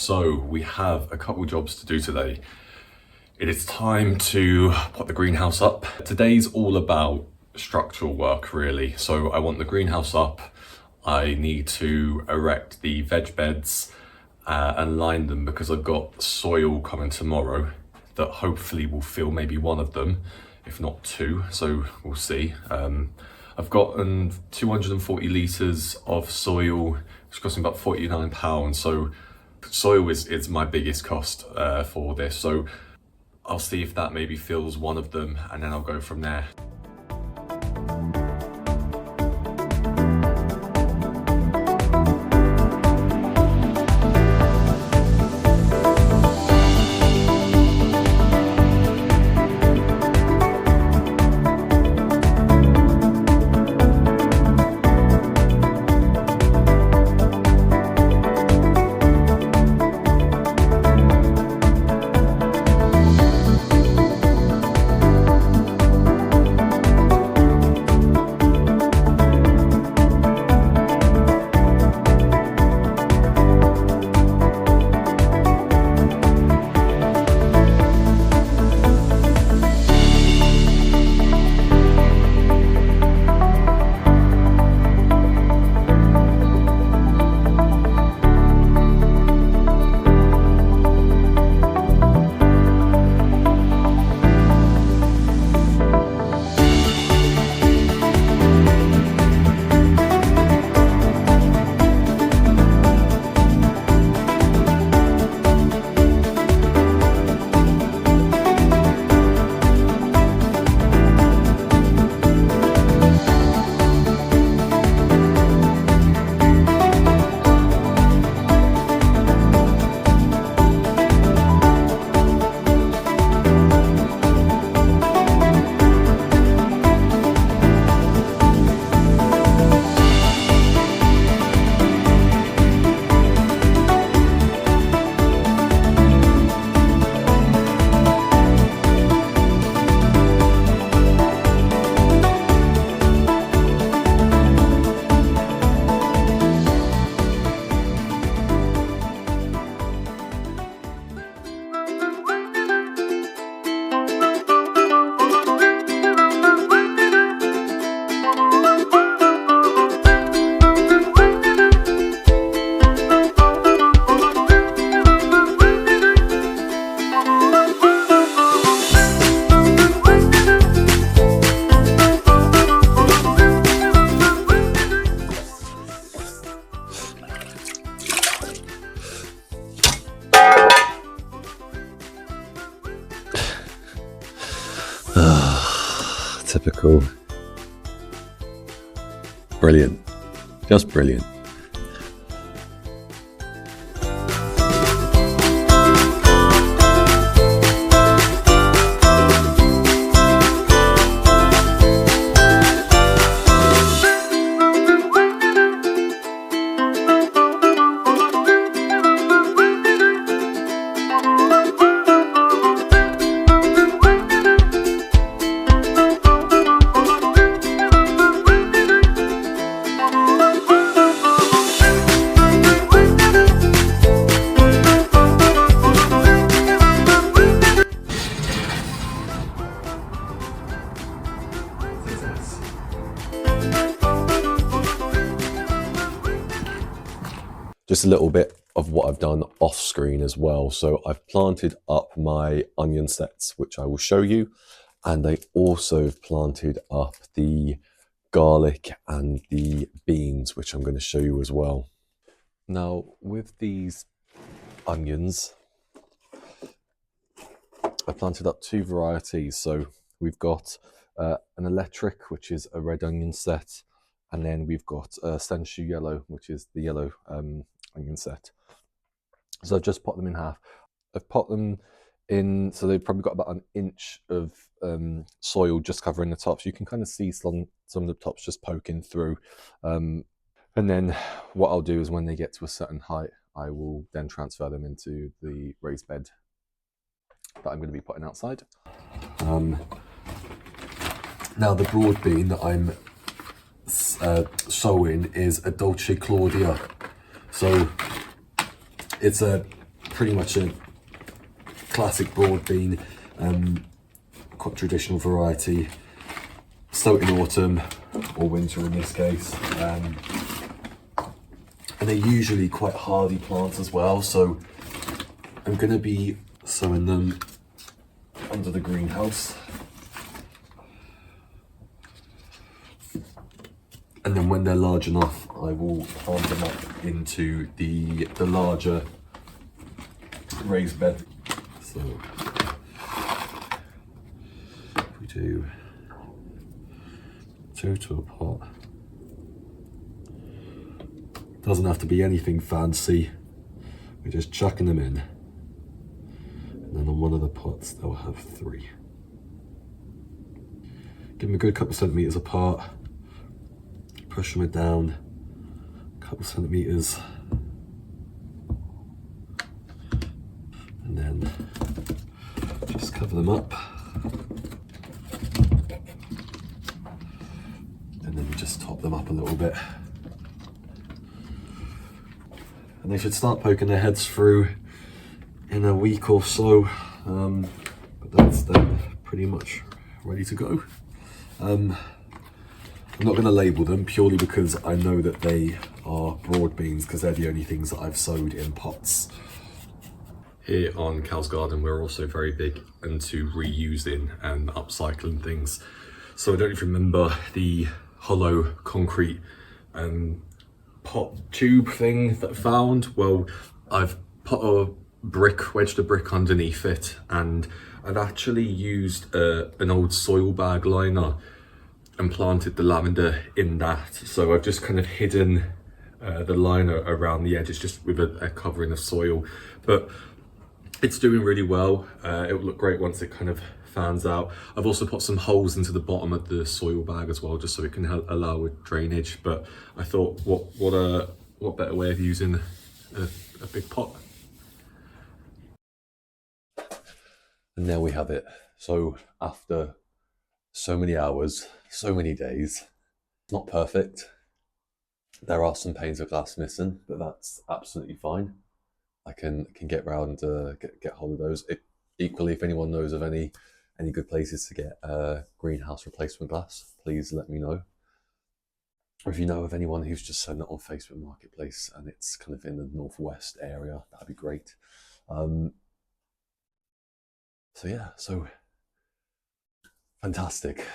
So we have a couple jobs to do today. It is time to put the greenhouse up. Today's all about structural work really. So I want the greenhouse up. I need to erect the veg beds and line them because I've got soil coming tomorrow that hopefully will fill maybe one of them, if not two, so we'll see. I've gotten 240 litres of soil, which costs me about £49, so soil is my biggest cost for this, so I'll see if that maybe fills one of them and then I'll go from there. Typical. Brilliant. Just brilliant. Just a little bit of what I've done off screen as well. So I've planted up my onion sets, which I will show you. And I also have planted up the garlic and the beans, which I'm going to show you as well. Now with these onions, I planted up two varieties. So we've got an electric, which is a red onion set. And then we've got Sensu yellow, which is the yellow onion set. So I've just pot them in half. I've pot them in, so they've probably got about an inch of soil just covering the tops. You can kind of see some of the tops just poking through. And then what I'll do is when they get to a certain height, I will then transfer them into the raised bed that I'm going to be putting outside. Now the broad bean that I'm sowing is a Dolce Claudia. So it's a pretty much a classic broad bean, quite traditional variety. Soaked in autumn or winter in this case. And they're usually quite hardy plants as well, so I'm going to be sowing them under the greenhouse. And then when they're large enough, I will plant them up into the larger raised bed. So we do 2 to a pot. Doesn't have to be anything fancy. We're just chucking them in. And then on one of the pots, they'll have 3. Give them a good couple of centimetres apart. Push them down a couple of centimetres. And then just cover them up. And then you just top them up a little bit. And they should start poking their heads through in a week or so. But that's them pretty much ready to go. I'm not going to label them purely because I know that they are broad beans, because they're the only things that I've sowed in pots. Here on Cal's Garden, we're also very big into reusing and upcycling things. So I don't know if you remember the hollow concrete pot tube thing that I found. Well, I've put wedged a brick underneath it, and I've actually used an old soil bag liner and planted the lavender in that. So I've just kind of hidden the liner around the edges just with a covering of soil. But it's doing really well. It will look great once it kind of fans out. I've also put some holes into the bottom of the soil bag as well, just so it can allow with drainage. But I thought, what better way of using a big pot? And there we have it. So after so many hours, so many days, not perfect. There are some panes of glass missing, but that's absolutely fine. I can get round, get hold of those. Equally, if anyone knows of any good places to get greenhouse replacement glass, please let me know. Or if you know of anyone who's just selling it on Facebook Marketplace and it's kind of in the northwest area, that'd be great. So yeah, so fantastic.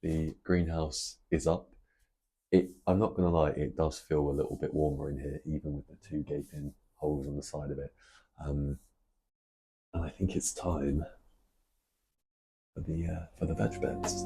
The greenhouse is up. I'm not gonna lie, it does feel a little bit warmer in here, even with the 2 gaping holes on the side of it. And I think it's time for the veg beds.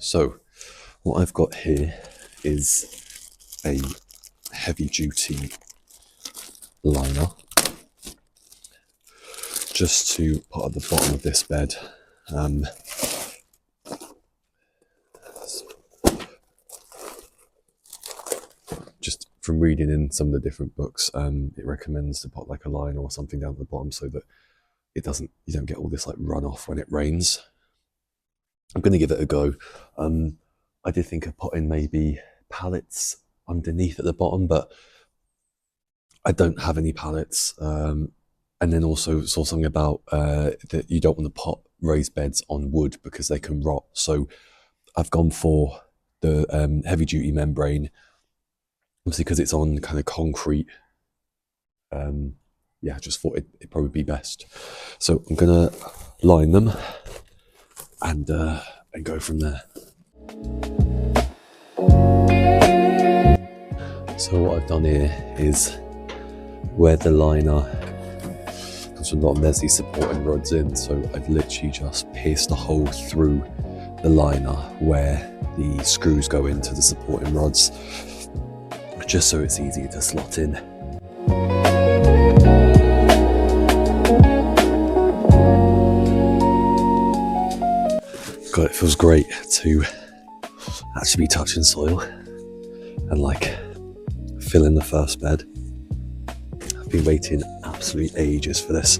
So what I've got here is a heavy duty liner just to put at the bottom of this bed. Just from reading in some of the different books, it recommends to put like a liner or something down at the bottom so that you don't get all this like runoff when it rains. I'm going to give it a go. I did think of putting maybe pallets underneath at the bottom, but I don't have any pallets. And then also saw something about that you don't want to pot raised beds on wood because they can rot. So I've gone for the heavy duty membrane, obviously because it's on kind of concrete yeah, I just thought it'd probably be best. So I'm gonna line them and go from there. So what I've done here is where the liner comes from the bottom, there's these supporting rods in, so I've literally just pierced a hole through the liner where the screws go into the supporting rods, just so it's easier to slot in. God, it feels great to actually be touching soil and like fill in the first bed. I've been waiting absolute ages for this.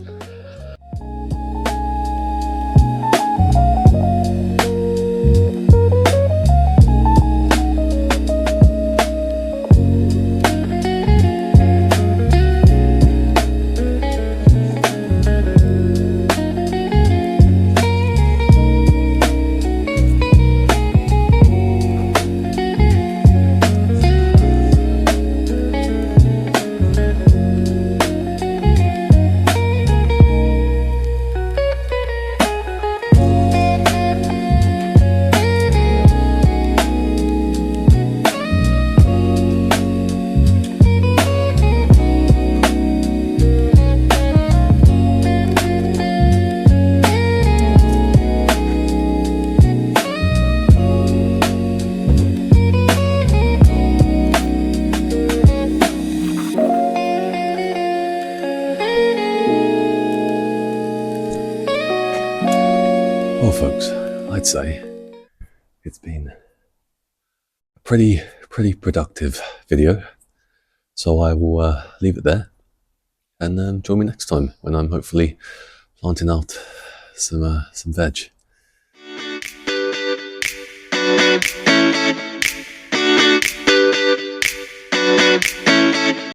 Well, folks, I'd say it's been a pretty productive video. So I will leave it there, and join me next time when I'm hopefully planting out some veg.